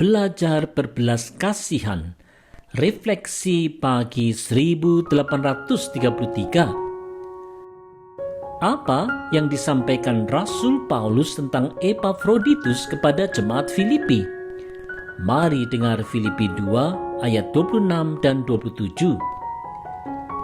Belajar berbelas kasihan. Refleksi pagi 1833. Apa yang disampaikan Rasul Paulus tentang Epafroditus kepada jemaat Filipi? Mari dengar Filipi 2 ayat 26 dan 27.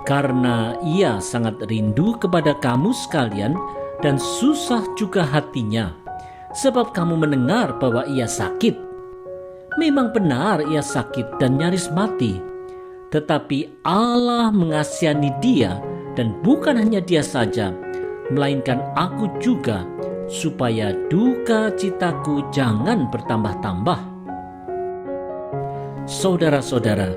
Karena ia sangat rindu kepada kamu sekalian dan susah juga hatinya, sebab kamu mendengar bahwa ia sakit. Memang benar ia sakit dan nyaris mati, tetapi Allah mengasihani dia, dan bukan hanya dia saja, melainkan aku juga, supaya duka citaku jangan bertambah-tambah. Saudara-saudara,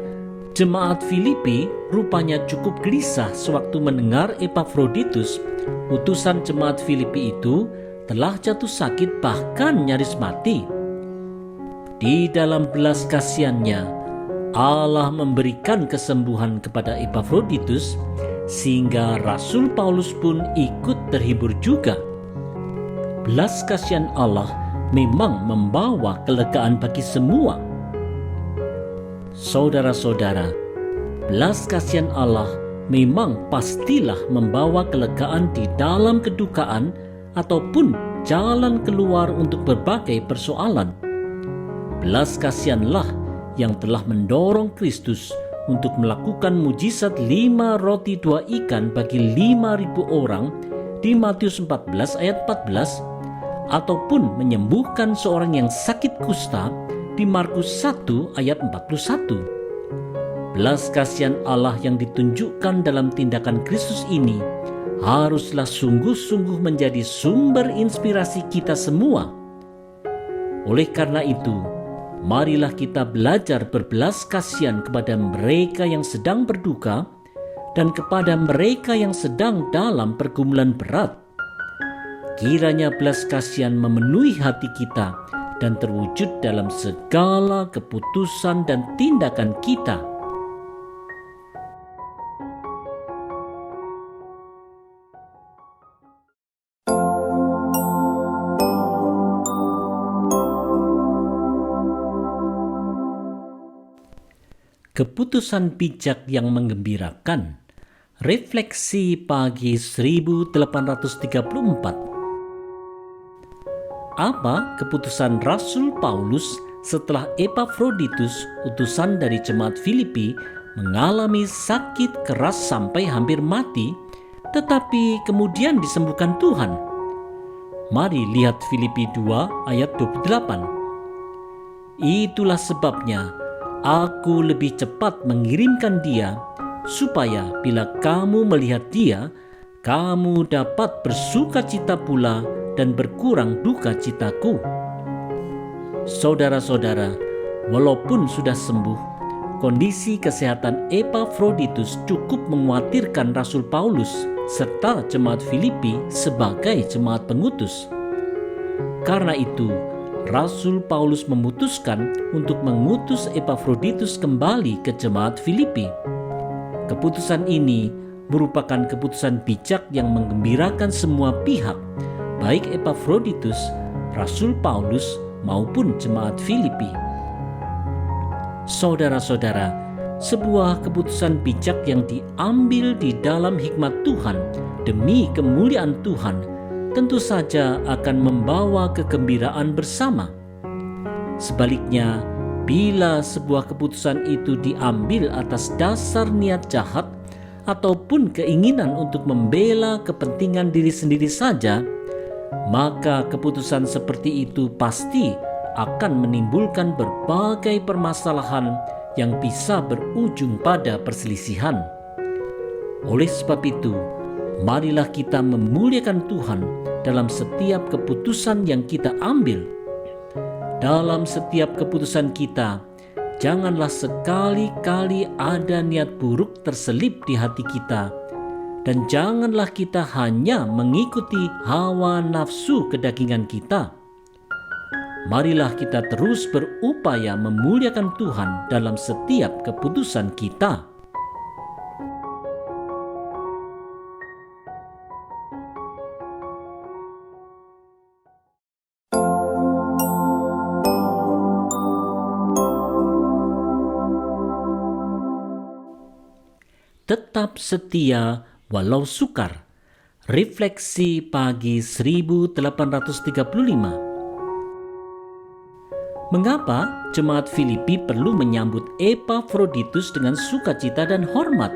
jemaat Filipi rupanya cukup gelisah sewaktu mendengar Epafroditus, utusan jemaat Filipi itu, telah jatuh sakit bahkan nyaris mati. Di dalam belas kasihannya, Allah memberikan kesembuhan kepada Epafroditus, sehingga Rasul Paulus pun ikut terhibur juga. Belas kasihan Allah memang membawa kelegaan bagi semua. Saudara-saudara, belas kasihan Allah memang pastilah membawa kelegaan di dalam kedukaan ataupun jalan keluar untuk berbagai persoalan. Belas kasihanlah yang telah mendorong Kristus untuk melakukan mujizat 5 roti 2 ikan bagi 5.000 orang di Matius 14 ayat 14, ataupun menyembuhkan seorang yang sakit kusta di Markus 1 ayat 41. Belas kasihan Allah yang ditunjukkan dalam tindakan Kristus ini haruslah sungguh-sungguh menjadi sumber inspirasi kita semua. Oleh karena itu, marilah kita belajar berbelas kasihan kepada mereka yang sedang berduka dan kepada mereka yang sedang dalam pergumulan berat. Kiranya belas kasihan memenuhi hati kita dan terwujud dalam segala keputusan dan tindakan kita. Keputusan bijak yang menggembirakan. Refleksi pagi 1834. Apa keputusan Rasul Paulus setelah Epafroditus, utusan dari jemaat Filipi, mengalami sakit keras sampai hampir mati, tetapi kemudian disembuhkan Tuhan? Mari lihat Filipi 2 ayat 28. Itulah sebabnya aku lebih cepat mengirimkan dia, supaya bila kamu melihat dia, kamu dapat bersukacita pula dan berkurang duka citaku. Saudara-saudara, walaupun sudah sembuh, kondisi kesehatan Epafroditus cukup mengkhawatirkan Rasul Paulus serta jemaat Filipi sebagai jemaat pengutus. Karena itu, Rasul Paulus memutuskan untuk mengutus Epafroditus kembali ke jemaat Filipi. Keputusan ini merupakan keputusan bijak yang menggembirakan semua pihak, baik Epafroditus, Rasul Paulus, maupun jemaat Filipi. Saudara-saudara, sebuah keputusan bijak yang diambil di dalam hikmat Tuhan demi kemuliaan Tuhan tentu saja akan membawa kegembiraan bersama. Sebaliknya, bila sebuah keputusan itu diambil atas dasar niat jahat ataupun keinginan untuk membela kepentingan diri sendiri saja, maka keputusan seperti itu pasti akan menimbulkan berbagai permasalahan yang bisa berujung pada perselisihan. Oleh sebab itu, marilah kita memuliakan Tuhan dalam setiap keputusan yang kita ambil. Dalam setiap keputusan kita, janganlah sekali-kali ada niat buruk terselip di hati kita, dan janganlah kita hanya mengikuti hawa nafsu kedagingan kita. Marilah kita terus berupaya memuliakan Tuhan dalam setiap keputusan kita. tetap setia walau sukar. Refleksi pagi 1835. Mengapa jemaat Filipi perlu menyambut Epafroditus dengan sukacita dan hormat?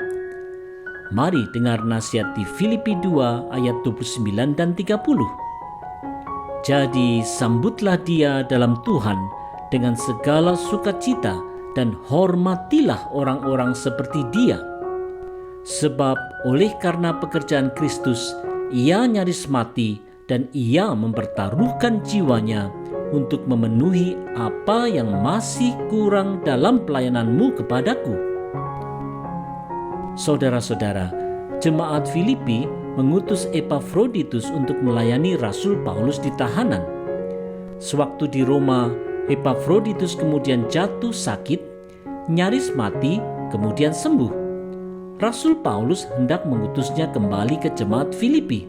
Mari dengar nasihat di Filipi 2 ayat 29 dan 30. Jadi sambutlah dia dalam Tuhan dengan segala sukacita dan hormatilah orang-orang seperti dia. Sebab oleh karena pekerjaan Kristus, ia nyaris mati dan ia mempertaruhkan jiwanya untuk memenuhi apa yang masih kurang dalam pelayananmu kepadaku. Saudara-saudara, jemaat Filipi mengutus Epafroditus untuk melayani Rasul Paulus di tahanan. Sewaktu di Roma, Epafroditus kemudian jatuh sakit, nyaris mati, kemudian sembuh. Rasul Paulus hendak mengutusnya kembali ke jemaat Filipi.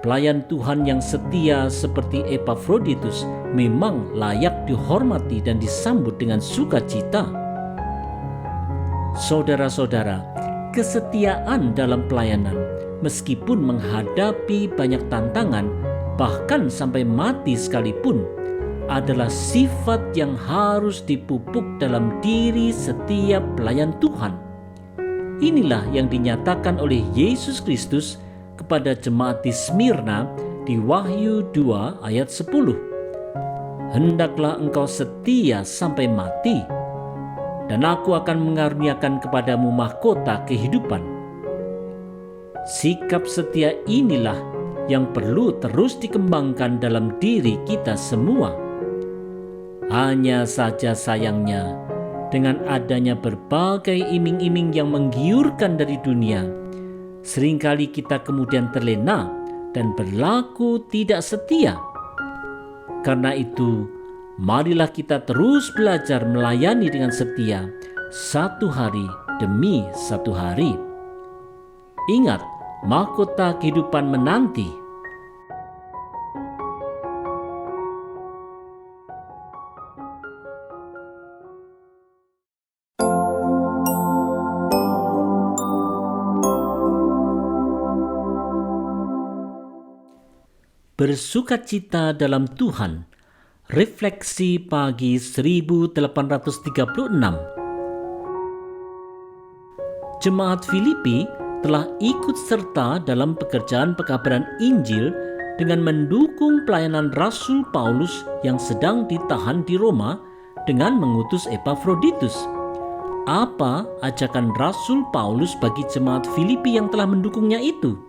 Pelayan Tuhan yang setia seperti Epafroditus memang layak dihormati dan disambut dengan sukacita. Saudara-saudara, kesetiaan dalam pelayanan meskipun menghadapi banyak tantangan, bahkan sampai mati sekalipun, adalah sifat yang harus dipupuk dalam diri setiap pelayan Tuhan. Inilah yang dinyatakan oleh Yesus Kristus kepada jemaat di Smyrna di Wahyu 2 ayat 10. Hendaklah engkau setia sampai mati, dan aku akan mengaruniakan kepadamu mahkota kehidupan. Sikap setia inilah yang perlu terus dikembangkan dalam diri kita semua. Hanya saja sayangnya, dengan adanya berbagai iming-iming yang menggiurkan dari dunia, seringkali kita kemudian terlena dan berlaku tidak setia. Karena itu, marilah kita terus belajar melayani dengan setia, satu hari demi satu hari. Ingat, mahkota kehidupan menanti. Bersukacita dalam Tuhan. Refleksi pagi 1836. Jemaat Filipi telah ikut serta dalam pekerjaan pekabaran Injil dengan mendukung pelayanan Rasul Paulus yang sedang ditahan di Roma dengan mengutus Epafroditus. Apa ajakan Rasul Paulus bagi jemaat Filipi yang telah mendukungnya itu?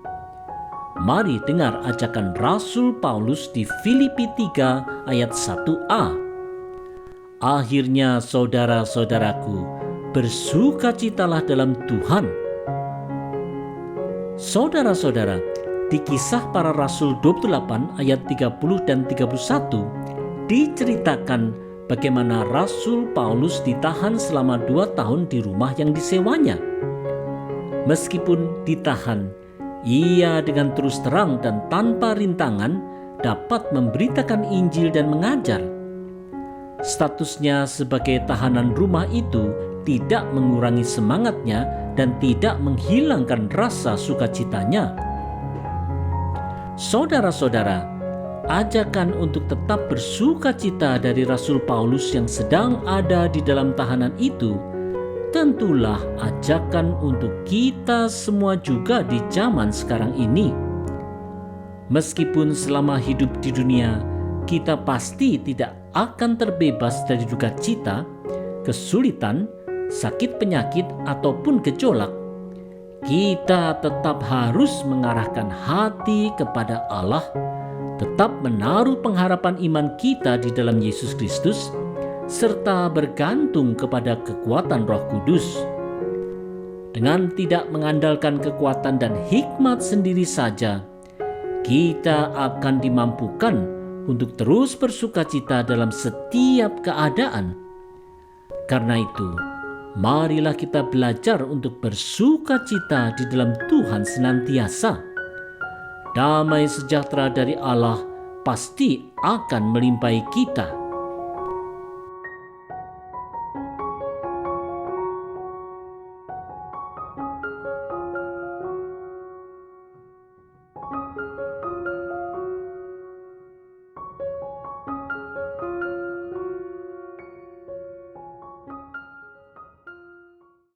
Mari dengar ajakan Rasul Paulus di Filipi 3 ayat 1a. Akhirnya saudara-saudaraku, bersukacitalah dalam Tuhan. Saudara-saudara, di Kisah Para Rasul 28 ayat 30 dan 31 diceritakan bagaimana Rasul Paulus ditahan selama 2 tahun di rumah yang disewanya. Meskipun ditahan, ia dengan terus terang dan tanpa rintangan dapat memberitakan Injil dan mengajar. Statusnya sebagai tahanan rumah itu tidak mengurangi semangatnya dan tidak menghilangkan rasa sukacitanya. Saudara-saudara, ajakan untuk tetap bersukacita dari Rasul Paulus yang sedang ada di dalam tahanan itu tentulah ajakan untuk kita semua juga di zaman sekarang ini. Meskipun selama hidup di dunia, kita pasti tidak akan terbebas dari duka cita, kesulitan, sakit penyakit, ataupun gejolak. Kita tetap harus mengarahkan hati kepada Allah, tetap menaruh pengharapan iman kita di dalam Yesus Kristus, serta bergantung kepada kekuatan Roh Kudus. Dengan tidak mengandalkan kekuatan dan hikmat sendiri saja, kita akan dimampukan untuk terus bersukacita dalam setiap keadaan. Karena itu, marilah kita belajar untuk bersukacita di dalam Tuhan senantiasa. Damai sejahtera dari Allah pasti akan melimpahi kita.